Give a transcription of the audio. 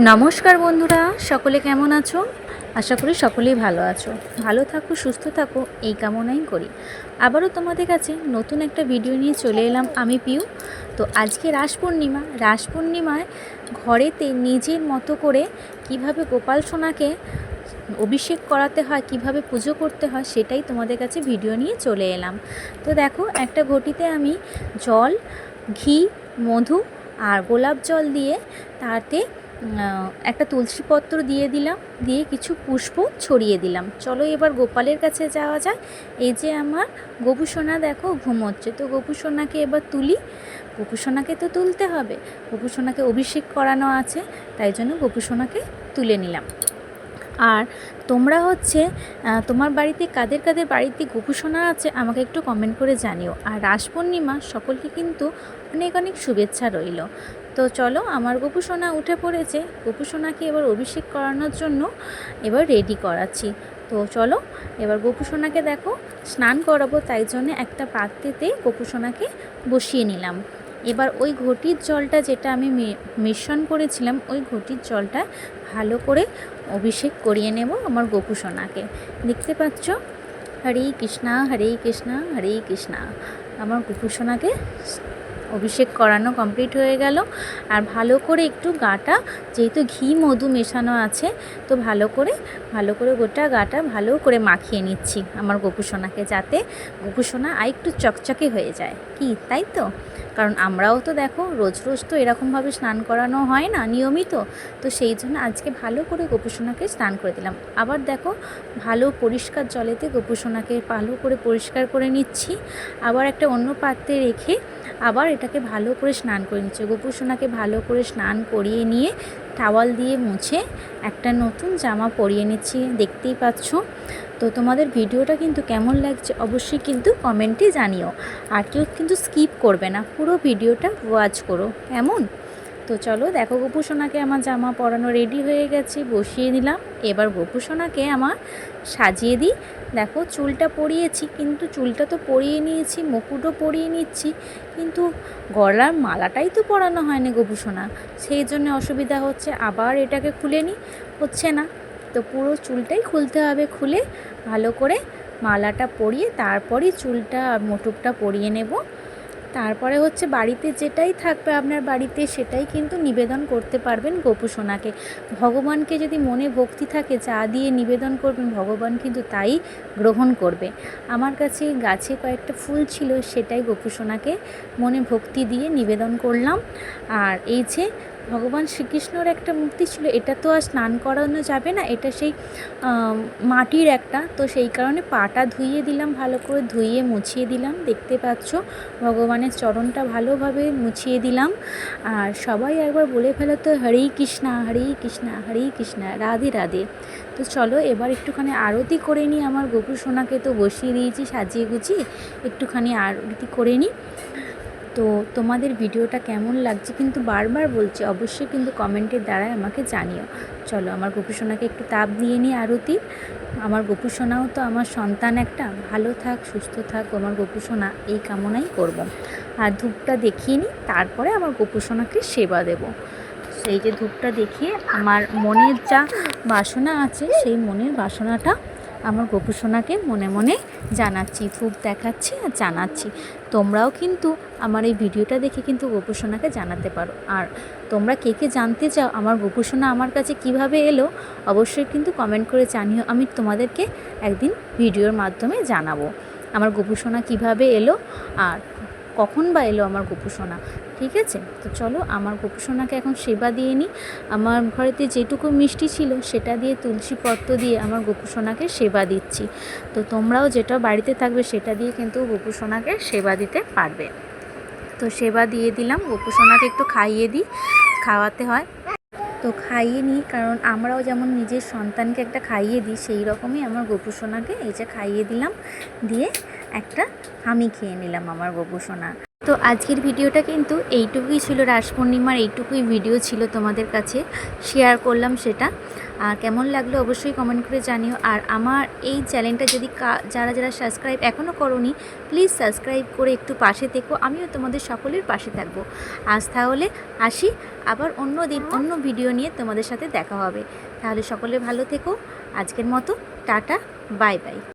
নমস্কার বন্ধুরা, সকলে কেমন আছো? আশা করি সকলেই ভালো আছো। ভালো থাকো, সুস্থ থাকো, এই কামনাই করি। আবারও তোমাদের কাছে নতুন একটা ভিডিও নিয়ে চলে এলাম আমি পিউ। তো আজকে রাস পূর্ণিমায় ঘরেতে নিজের মতো করে কিভাবে গোপাল সোনাকে অভিষেক করাতে হয়, কিভাবে পুজো করতে হয়, সেটাই তোমাদের কাছে ভিডিও নিয়ে চলে এলাম। তো দেখো, একটা ঘটিতে আমি জল, ঘি, মধু আর গোলাপ জল দিয়ে তাতে একটা তুলসী পত্র দিয়ে দিলাম, দিয়ে কিছু পুষ্প ছড়িয়ে দিলাম। চলো এবার গোপালের কাছে যাওয়া যায়। এই যে আমার গোপু সোনা দেখো ঘুমোচ্ছে, তো গোপু সোনাকে এবার তুলি। গোপু সোনাকে তো তুলতে হবে, গোপু সোনাকে অভিষেক করানো আছে, তাই জন্য গোপু সোনাকে তুলে নিলাম। আর তোমরা হচ্ছে তোমার বাড়িতে কাদের কাদের বাড়িতে গোপু সোনা আছে আমাকে একটু কমেন্ট করে জানিও। আর রাস পূর্ণিমা সকলকে কিন্তু অনেক অনেক শুভেচ্ছা রইল। তো চলো, আমার গোপু সোনা উঠে পড়েছে। গোপু সোনাকে এবার অভিষেক করানোর জন্য এবার রেডি করাচ্ছি। তো চলো এবার গোপু সোনাকে দেখো স্নান করাবো, তাই জন্য একটা পাত্রেতে গোপু সোনাকে বসিয়ে নিলাম। এবার ওই ঘটির জলটা যেটা আমি মিশ্রণ করেছিলাম, ওই ঘটির জলটা ভালো করে অভিষেক করিয়ে নেব আমার গোপু সোনাকে। দেখতে পাচ্ছ, হরে কৃষ্ণা হরে কৃষ্ণা হরে কৃষ্ণা। আমার গোপু সোনাকে অভিষেক করানো কমপ্লিট হয়ে গেল। আর ভালো করে একটু গাটা, যেহেতু ঘি মধু মেশানো আছে, তো ভালো করে গোটা গাটা ভালো করে মাখিয়ে নিচ্ছি আমার গোপু সোনাকে, যাতে গোপু সোনা আর একটু চকচকে হয়ে যায়, কি তাই তো? কারণ আমরাও তো দেখো রোজ রোজ তো এরকমভাবে স্নান করানো হয় না নিয়মিত, তো সেই জন্য আজকে ভালো করে গোপু সোনাকে স্নান করে দিলাম। আবার দেখো, ভালো পরিষ্কার জলেতে গোপু সোনাকে ভালো করে পরিষ্কার করে নিচ্ছি। আবার একটা অন্য পাত্রে রেখে আবার এটাকে ভালো করে স্নান করে নিচ্ছে। গোপু সোনাকে ভালো করে স্নান করিয়ে নিয়ে টাওয়াল দিয়ে মুছে একটা নতুন জামা পরিয়ে নিচ্ছি, দেখতেই পাচ্ছ। তো তোমাদের ভিডিওটা কিন্তু কেমন লাগছে অবশ্যই কিন্তু কমেন্টে জানিও। আর কেউ কিন্তু স্কিপ করবে না, পুরো ভিডিওটা ওয়াচ করো, কেমন? তো চলো দেখো, গোপু সোনাকে আমার জামা পরানো রেডি হয়ে গেছে, বসিয়ে দিলাম। এবার গোপু সোনাকে আমার সাজিয়ে দিই। দেখো, চুলটা পরিয়েছি, কিন্তু চুলটা তো পরিয়ে নিয়েছি, মুকুটও পরিয়ে নিচ্ছি, কিন্তু গলার মালাটাই তো পরানো হয়নি গোপু সোনা, সেই জন্য অসুবিধা হচ্ছে। আবার এটাকে খুলে নিই, হচ্ছে না, তো পুরো চুলটাই খুলতে হবে। খুলে ভালো করে মালাটা পরিয়ে তারপরেই চুলটা আর মুকুটটা পরিয়ে নেব। তারপরে হচ্ছে বাড়িতে যেটাই থাকবে আপনার বাড়িতে, সেটাই কিন্তু নিবেদন করতে পারবেন গোপু সোনাকে। ভগবানকে যদি মনে ভক্তি থাকে, যা দিয়ে নিবেদন করবেন ভগবান কিন্তু তাই গ্রহণ করবে। আমার কাছে গাছে কয়েকটা ফুল ছিল, সেটাই গোপু সোনাকে মনে ভক্তি দিয়ে নিবেদন করলাম। আর এই যে ভগবান শ্রীকৃষ্ণর একটা মূর্তি ছিল, এটা তো আর স্নান করানো যাবে না, এটা সেই মাটির একটা, তো সেই কারণে পাটা ধুইয়ে দিলাম, ভালো করে ধুইয়ে মুছিয়ে দিলাম। দেখতে পাচ্ছ, ভগবানের চরণটা ভালোভাবে মুছিয়ে দিলাম। আর সবাই একবার বলে ফেলো তো, হরেই কৃষ্ণা হরেই কৃষ্ণা হরেই কৃষ্ণা, রাধে রাধে। তো চলো এবার একটুখানি আরতি করে নিই। আমার গোপু সোনাকে তো বসিয়ে দিয়েছি সাজিয়ে গুছিয়ে, একটুখানি আরতি করে নিই। তো তোমাদের ভিডিওটা কেমন লাগছে কিন্তু বারবার বলছি, অবশ্যই কিন্তু কমেন্টের দ্বারাই আমাকে জানিও। চলো আমার গোপু সোনাকে একটু তাপ দিয়ে নিই আরতি। আমার গোপু সোনাও তো আমার সন্তান একটা, ভালো থাক সুস্থ থাক আমার গোপু সোনা, এই কামনাই করব। আর ধূপটা দেখিয়ে নিই, তারপরে আমার গোপু সোনাকে সেবা দেব। সেই যে ধূপটা দেখিয়ে আমার মনের যা বাসনা আছে, সেই মনের বাসনাটা আমার গোপু সোনাকে মনে মনে জানাচ্ছি, ধূপ দেখাচ্ছি আর জানাচ্ছি। তোমরাও কিন্তু আমার এই ভিডিওটা দেখে কিন্তু গোপু সোনাকে জানাতে পারো। আর তোমরা কে কে জানতে চাও আমার গোপু সোনা আমার কাছে কিভাবে এলো, অবশ্যই কিন্তু কমেন্ট করে জানিও। আমি তোমাদেরকে একদিন ভিডিওর মাধ্যমে জানাবো আমার গোপু সোনা কীভাবে এলো আর কখন বা এলো আমার গোপু সোনা। ঠিক আছে, তো চলো আমার গোপু সোনাকে এখন সেবা দিয়ে নিই। আমার ঘরেতে যেটুকু মিষ্টি ছিল সেটা দিয়ে, তুলসী পত্র দিয়ে আমার গোপু সোনাকে সেবা দিচ্ছি। তো তোমরাও যেটা বাড়িতে থাকবে সেটা দিয়ে কিন্তু গোপু সোনাকে সেবা দিতে পারবে। তো সেবা দিয়ে দিলাম, গোপু সোনাকে একটু খাইয়ে দিই, খাওয়াতে হয় তো খাইয়ে নিই, কারণ আমরাও যেমন নিজের সন্তানকে একটা খাইয়ে দিই, সেই রকমই আমার গোপু সোনাকে এই যে খাইয়ে দিলাম, দিয়ে একটা আমি খেয়ে নিলাম আমার গোপু সোনা। তো আজকের ভিডিওটা কিন্তু এইটুকুই ছিল, রাস পূর্ণিমার এইটুকুই ভিডিও ছিল, তোমাদের কাছে শেয়ার করলাম সেটা। আর কেমন লাগলো অবশ্যই কমেন্ট করে জানিও। আর আমার এই চ্যানেলটা যদি যারা যারা সাবস্ক্রাইব এখনও করোনি, প্লিজ সাবস্ক্রাইব করে একটু পাশে থেকো, আমিও তোমাদের সকলের পাশে থাকবো। আজ তাহলে আসি, আবার অন্য দিন অন্য ভিডিও নিয়ে তোমাদের সাথে দেখা হবে। তাহলে সকলে ভালো থেকো, আজকের মতো টাটা, বাই বাই।